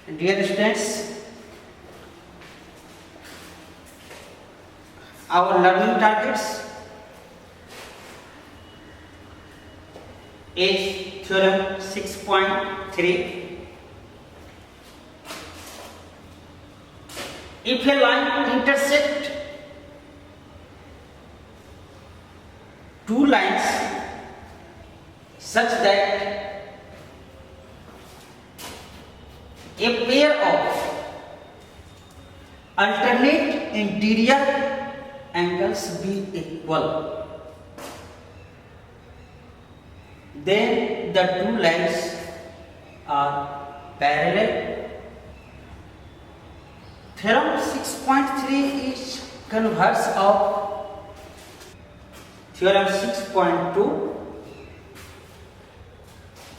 Dear students, our learning targets is theorem 6.3. If a line intersect two lines such that a pair of alternate interior angles be equal, then the two lines are parallel. Theorem 6.3 is converse of theorem 6.2.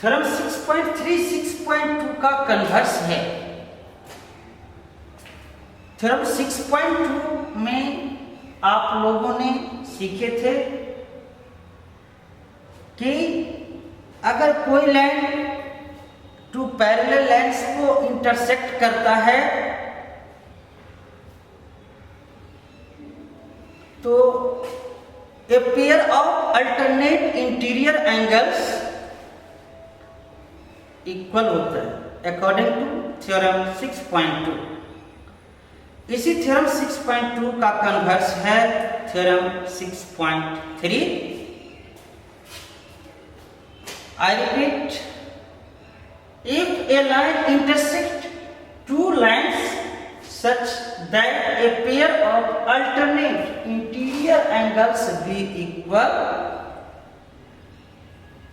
Theorem 6.3 6.2 का converse है। Theorem 6.2 में आप लोगों ने सीखे थे कि अगर कोई लाइन टू पैरेलल लाइंस को इंटरसेक्ट करता है तो a pair of alternate interior angles equal होता है अकॉर्डिंग टू थ्योरम 6.2। इसी थ्योरम 6.2 का कन्वर्स है theorem 6.3। I repeat, if A line intersect two lines such that a pair of alternate interior angles be equal,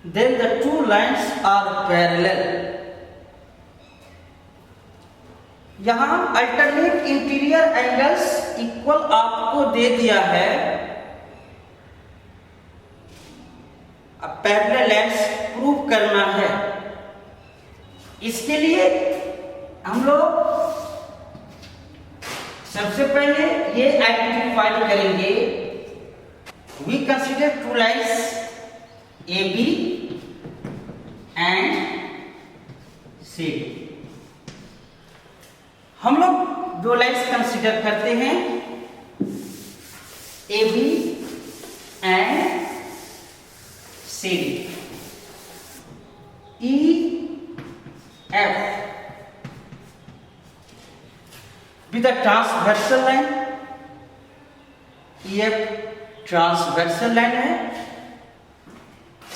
then the two lines are parallel. यहाँ alternate interior angles equal आपको दे दिया है, अब parallel lines prove करना है। इसके लिए हम लोग सबसे पहले ये आइडेंटिफाई करेंगे। We consider two lines A B and C. हम लोग दो लाइन्स कंसीडर करते हैं, A B and C D. E F with a transversal line, EF transversal line है।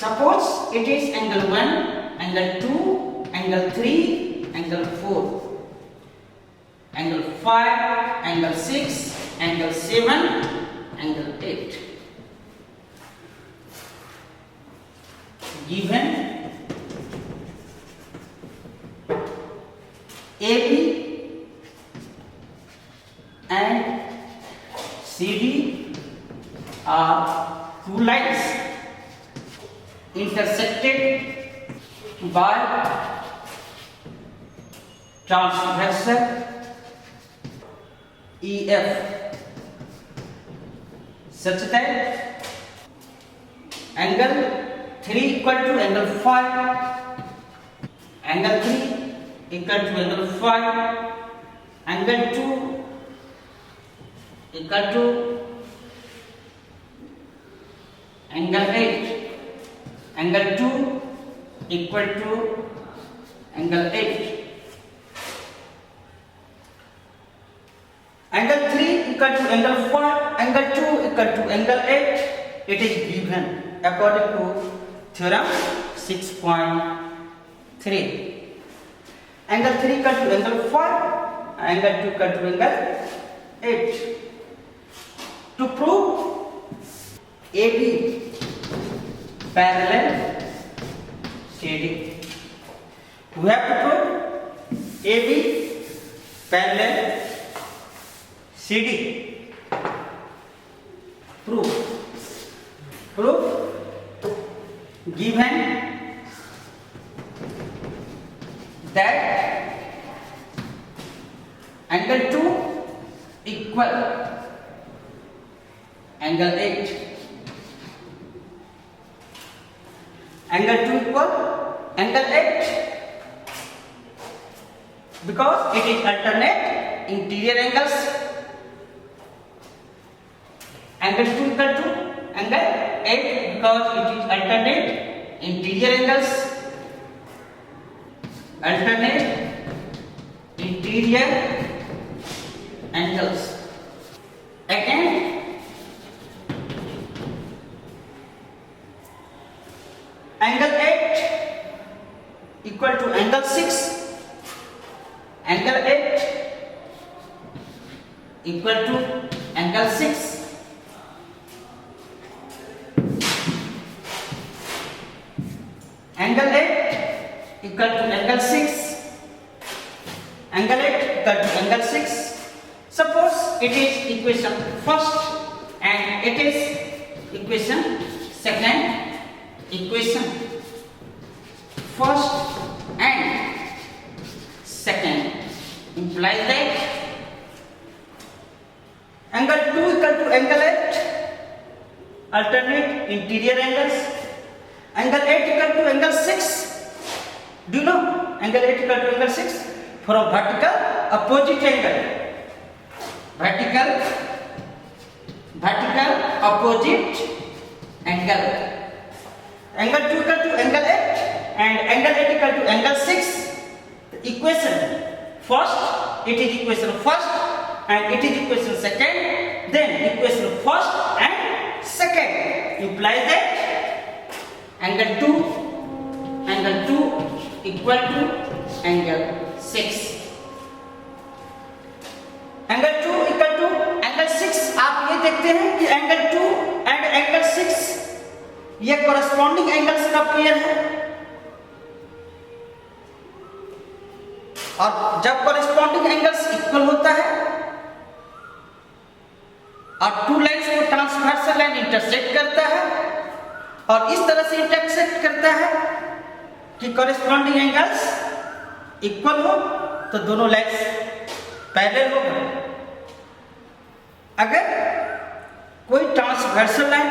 Suppose it is angle 1, angle 2, angle 3, angle 4, angle 5, angle 6, angle 7, angle 8. Given AB and CD are two lines intersected by transversal EF such that angle 3 equal to angle 5, angle 3 equal to angle 5, angle 2 equal to angle 8, angle 2 equal to angle 8, angle 3 equal to angle 5, angle 2 equal to angle 8. It is given according to theorem 6.3. Angle 3 equal to angle 5, angle 2 equal to angle 8. To prove AB parallel CD, we have to prove AB parallel CD. Proof. Given that angle 2 equal angle 8, angle 2 equal angle 8, because it is alternate interior angles. Angle 2 equal to angle 8 because it is alternate interior angles. Alternate interior angles. Again, angle 8 equal to angle 6. Angle 8 equal to angle 6. Angle 8 equal to angle 6. Angle 8 equal to angle 6. Suppose it is equation first and it is equation second. Equation first and second implies that angle 2 equal to angle 8, alternate interior angles. Angle 8 equal to angle 6. Do you know angle 8 equal to angle 6? From vertical opposite angle. Vertical opposite angle. Angle 2 equal to angle 8 and angle 8 equal to angle 6. The equation first, it is equation first and it is equation second. Then equation first and second implies that angle 2 equal to angle 6. Angle 2 equal to angle 6. आप ये देखते हैं कि angle 2 and angle 6 ये corresponding angles का pair है, और जब कॉरेस्पॉन्डिंग एंगल्स इक्वल होता है और टू लाइंस को ट्रांसवर्सल लाइन इंटरसेक्ट करता है और इस तरह से इंटरसेक्ट करता है कि कॉरेस्पॉन्डिंग एंगल्स इक्वल हो तो दोनों लाइंस पैरेलल होगा. अगर कोई ट्रांसवर्सल लाइन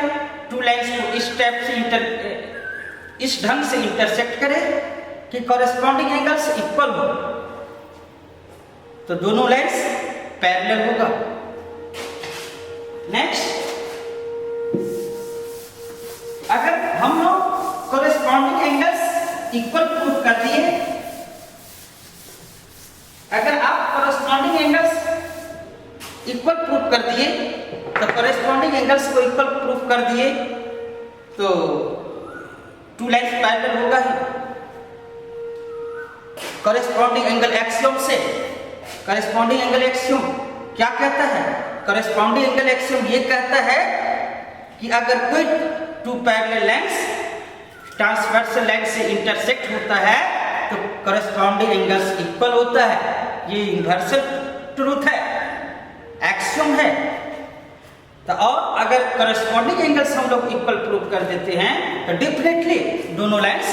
टू लाइंस को इस टाइप से इस ढंग से इंटरसेक्ट करे कि कॉरेस्पॉन्डिंग एंगल्स इक्वल हो तो दोनों लाइंस पैरेलल होगा. नेक्स्ट, अगर हम लोग कॉरेस्पॉन्डिंग एंगल्स इक्वल प्रूव कर दिए, अगर आप कॉरेस्पॉन्डिंग एंगल्स इक्वल प्रूव कर दिए तो कॉरेस्पॉन्डिंग एंगल्स को इक्वल प्रूव कर दिए तो टू लाइंस पैरेलल होगा ही. कॉरेस्पॉन्डिंग एंगल एक्सियोम से कॉरेस्पॉन्डिंग एंगल एक्सियोम क्या कहता है? कॉरेस्पॉन्डिंग एंगल एक्सियोम ये कहता है कि अगर कोई two parallel lines transversal line से इंटरसेक्ट होता है तो कॉरेस्पॉन्डिंग एंगल्स इक्वल होता है. ये यूनिवर्सल ट्रूथ है, एक्सियोम है. तो और अगर कॉरेस्पॉन्डिंग एंगल्स हम लोग इक्वल प्रूव कर देते हैं तो डेफिनेटली दोनों लाइंस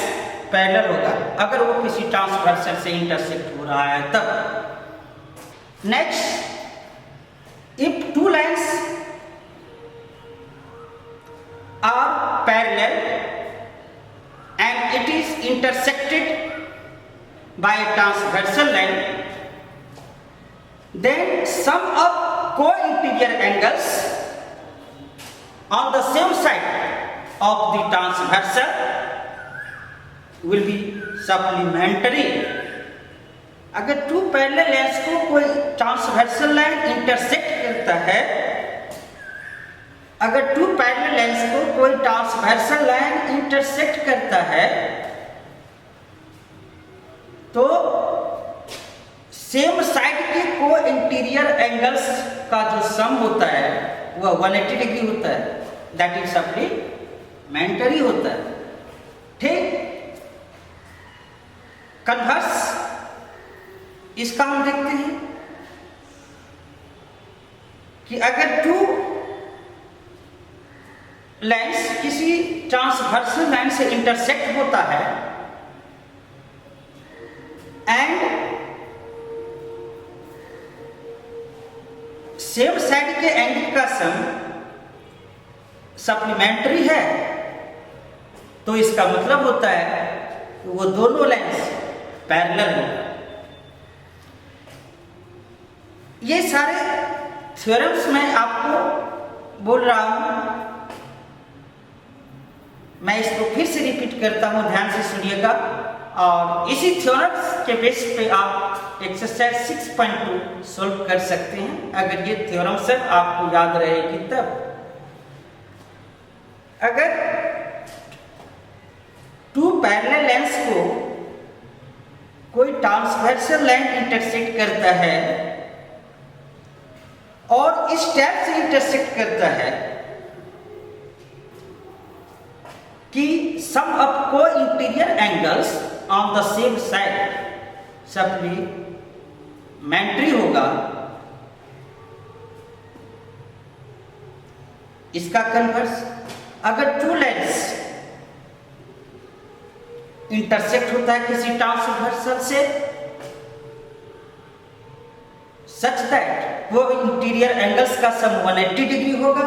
पैरेलल होगा अगर वो किसी ट्रांसवर्सल से इंटरसेक्ट हो रहा है तब. Next, if two lines are parallel and it is intersected by a transversal line, then sum of co-interior angles on the same side of the transversal will be supplementary. अगर to parallel lines को कोई transversal line intersect करता है, अगर to parallel lines को कोई transversal line intersect करता है तो सेम साइड के को इंटीरियर एंगल्स का जो सम होता है वह 180 डिग्री होता है. दैट इज सप्लीमेंटरी होता है. ठीक, कन्वर्स इसका हम देखते हैं कि अगर टू लाइंस किसी ट्रांसवर्सल लाइन से इंटरसेक्ट होता है एंड सेम साइड के एंगल का सम सप्लीमेंट्री है तो इसका मतलब होता है कि वो दोनों लाइंस पैरेलल हो. ये सारे थ्योरम्स मैं आपको बोल रहा हूं, मैं इसको फिर से रिपीट करता हूं, ध्यान से सुनिएगा। और इसी थ्योरम्स के बेस पे आप एक्सरसाइज 6.2 सोल्व कर सकते हैं, अगर ये थ्योरम सब आपको याद रहेगी तब। अगर टू पैरेलल लाइंस को कोई ट्रांसवर्सल लाइन इंटरसेक्ट करता है और इस टाइप से इंटरसेक्ट करता है कि सम ऑफ को interior angles on the same side supplementary होगा, इसका कन्वर्स अगर टू लाइन्स इंटरसेक्ट होता है किसी ट्रांसवर्सल से सच दैट वो इंटीरियर एंगल्स का सम 180 डिग्री होगा,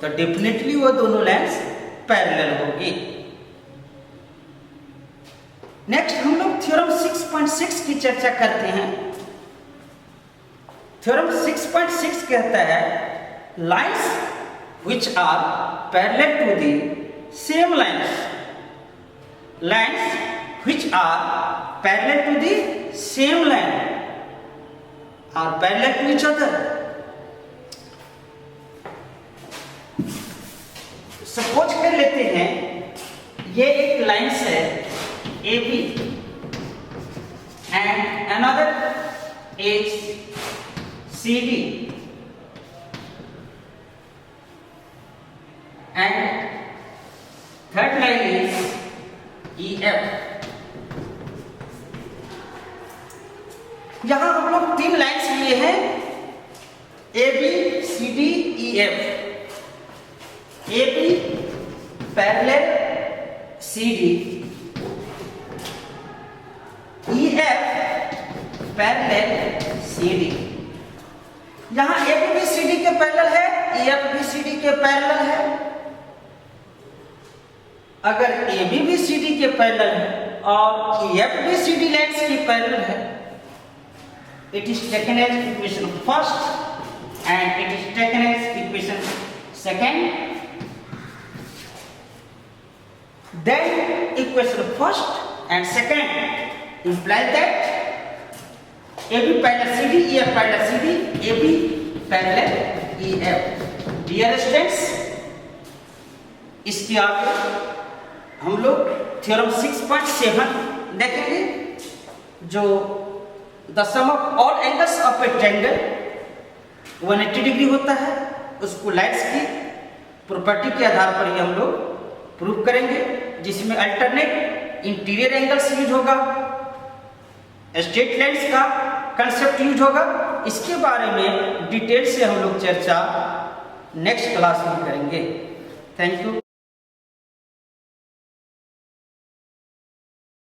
तो डेफिनेटली वो दोनों लाइन्स पैरेलल होगी। नेक्स्ट हम लोग थ्योरम 6.6 की चर्चा करते हैं। थ्योरम 6.6 कहता है lines which are parallel to the same lines which are parallel to the same line are parallel to each other। Suppose कर लेते हैं ये एक लाइन्स है AB and another is CD and third line is EF। यहां हम लोग तीन लाइन्स लिए हैं AB CD EF। AB parallel CD, EF parallel CD। यहां AB भी CD के पैरेलल है, EF भी CD के पैरेलल है। अगर AB भी CD के पैरेलल है और EF भी CD लाइन्स की पैरेलल है, it is taken as equation first and it is taken as equation second। Then equation first and second imply that AB parallel CD, EF parallel CD, AB parallel EF। Dear students, इसके आगे हम लोग theorem 6.7 देखेंगे, जो the sum of all angles of a triangle 180 degree होता है, उसको lines की प्रॉपर्टी के आधार पर ही हम लोग प्रूव करेंगे, जिसमें अल्टरनेट इंटीरियर एंगल्स यूज होगा, स्ट्रेट लाइन्स का कंसेप्ट यूज होगा। इसके बारे में डिटेल से हम लोग चर्चा नेक्स्ट क्लास में करेंगे। Thank you.